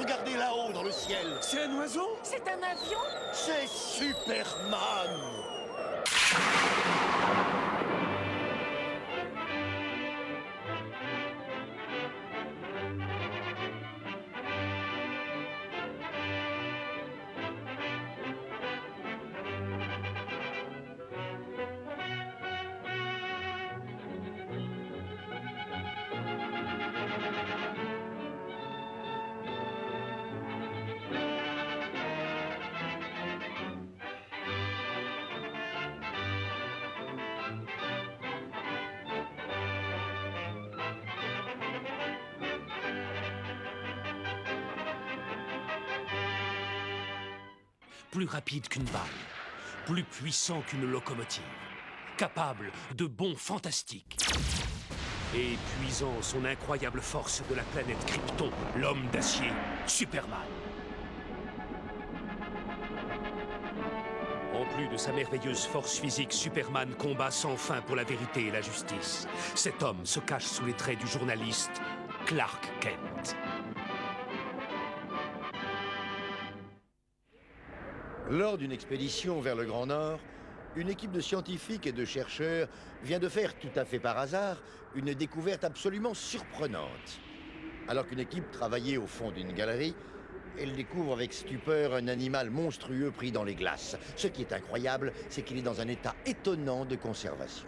Regardez là-haut dans le ciel. C'est un oiseau? C'est un avion? C'est Superman. Plus rapide qu'une balle, plus puissant qu'une locomotive, capable de bonds fantastiques, et puisant son incroyable force de la planète Krypton, l'homme d'acier, Superman. En plus de sa merveilleuse force physique, Superman combat sans fin pour la vérité et la justice. Cet homme se cache sous les traits du journaliste Clark Kent. Lors d'une expédition vers le Grand Nord, une équipe de scientifiques et de chercheurs vient de faire, tout à fait par hasard, une découverte absolument surprenante. Alors qu'une équipe travaillait au fond d'une galerie, elle découvre avec stupeur un animal monstrueux pris dans les glaces. Ce qui est incroyable, c'est qu'il est dans un état étonnant de conservation.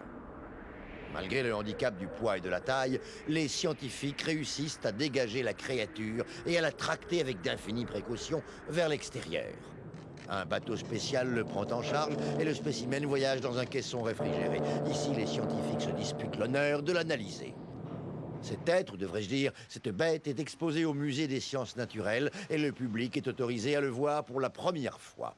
Malgré le handicap du poids et de la taille, les scientifiques réussissent à dégager la créature et à la tracter avec d'infinies précautions vers l'extérieur. Un bateau spécial le prend en charge et le spécimen voyage dans un caisson réfrigéré. Ici, les scientifiques se disputent l'honneur de l'analyser. Cet être, ou devrais-je dire, cette bête est exposée au musée des sciences naturelles et le public est autorisé à le voir pour la première fois.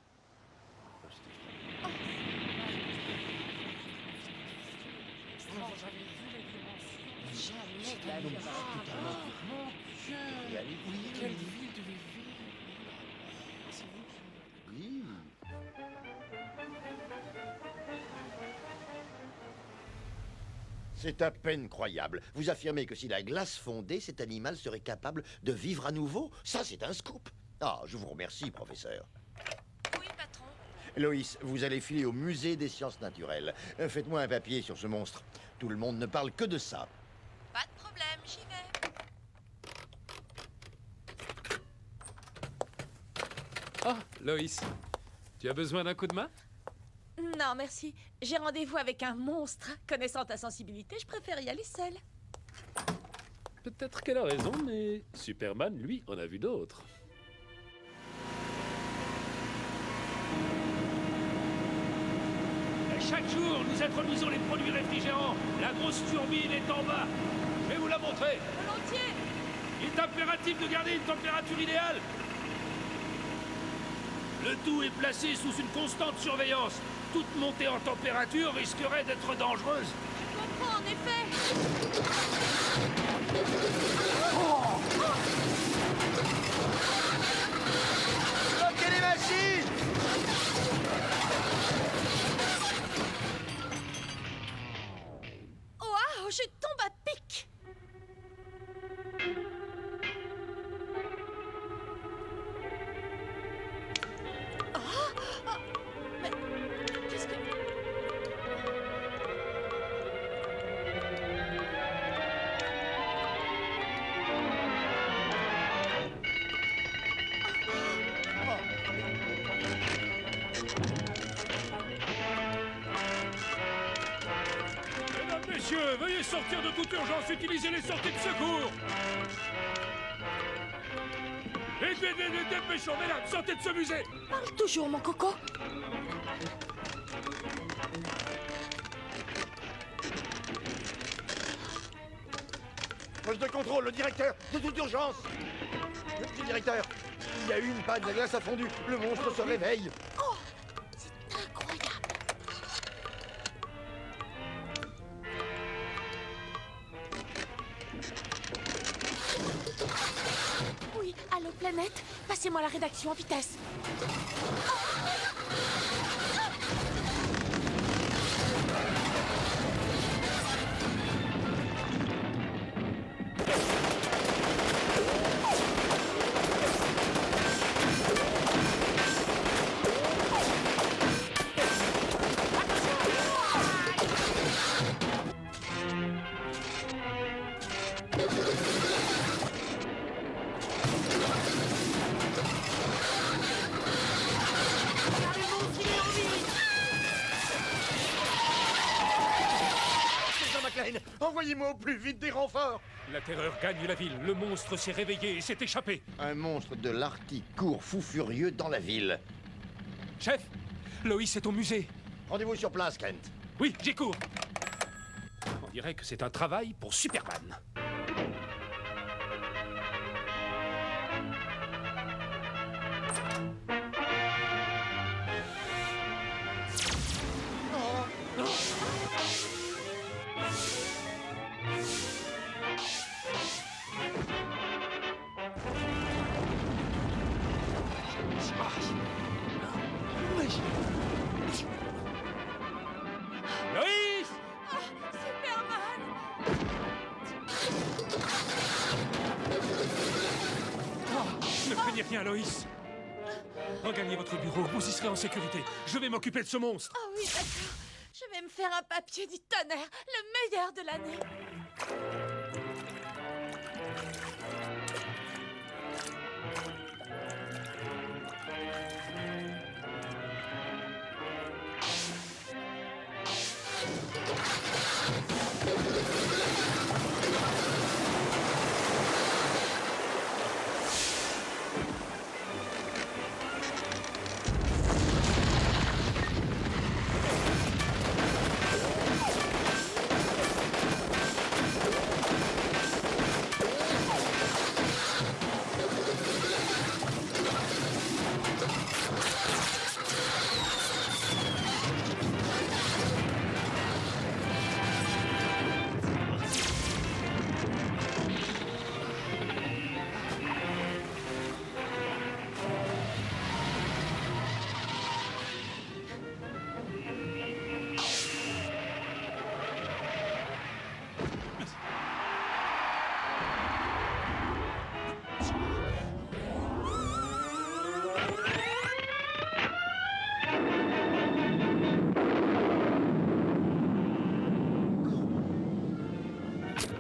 C'est à peine croyable. Vous affirmez que si la glace fondait, cet animal serait capable de vivre à nouveau? Ça, c'est un scoop. Ah, je vous remercie, professeur. Oui, patron. Loïs, vous allez filer au musée des sciences naturelles. Faites-moi un papier sur ce monstre. Tout le monde ne parle que de ça. Pas de problème, j'y vais. Ah, Loïs, tu as besoin d'un coup de main? Non, merci. J'ai rendez-vous avec un monstre. Connaissant ta sensibilité, je préfère y aller seule. Peut-être qu'elle a raison, mais Superman, lui, en a vu d'autres. Chaque jour, nous introduisons les produits réfrigérants. La grosse turbine est en bas. Je vais vous la montrer. Volontiers. Il est impératif de garder une température idéale. Le tout est placé sous une constante surveillance. Toute montée en température risquerait d'être dangereuse. Je comprends, en effet. Bloquez les machines! Waouh, je tombe à pic. Mais qu'est-ce que... Mesdames, messieurs, veuillez sortir de toute urgence. Utilisez les sorties de secours. Vite, vite, vite, vite, dépêchons, mesdames, sortez de ce musée. Parle toujours, mon coco. Poste de contrôle, le directeur, de toute urgence! Monsieur le directeur, il y a eu une panne, la glace a fondu, le monstre se réveille. Oh, c'est incroyable. Oui, allô, planète. Passez-moi la rédaction en vitesse. sirènes! Envoyez-moi au plus vite des renforts! La terreur gagne la ville. Le monstre s'est réveillé et s'est échappé. Un monstre de l'Arctique court fou furieux dans la ville. Chef, Loïs est au musée. Rendez-vous sur place, Kent. Oui, j'y cours. On dirait que c'est un travail pour Superman. Loïs! Superman! Ne craignez rien, Loïs. Regagnez votre bureau, vous y serez en sécurité. Je vais m'occuper de ce monstre. Oh oui, d'accord. Je vais me faire un papier du tonnerre, le meilleur de l'année.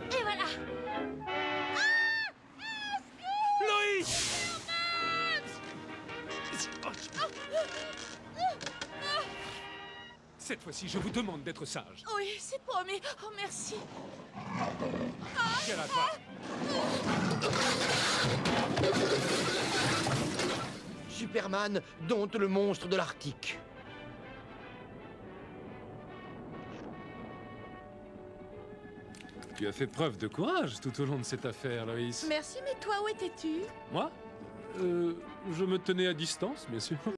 Et voilà. Loïs! Cette fois-ci, je vous demande d'être sage. Oui, c'est promis. Oh, merci. Quelle à toi. Superman dompte le monstre de l'Arctique. Tu as fait preuve de courage tout au long de cette affaire, Loïs. Merci, mais toi, où étais-tu? Moi Je me tenais à distance, bien sûr.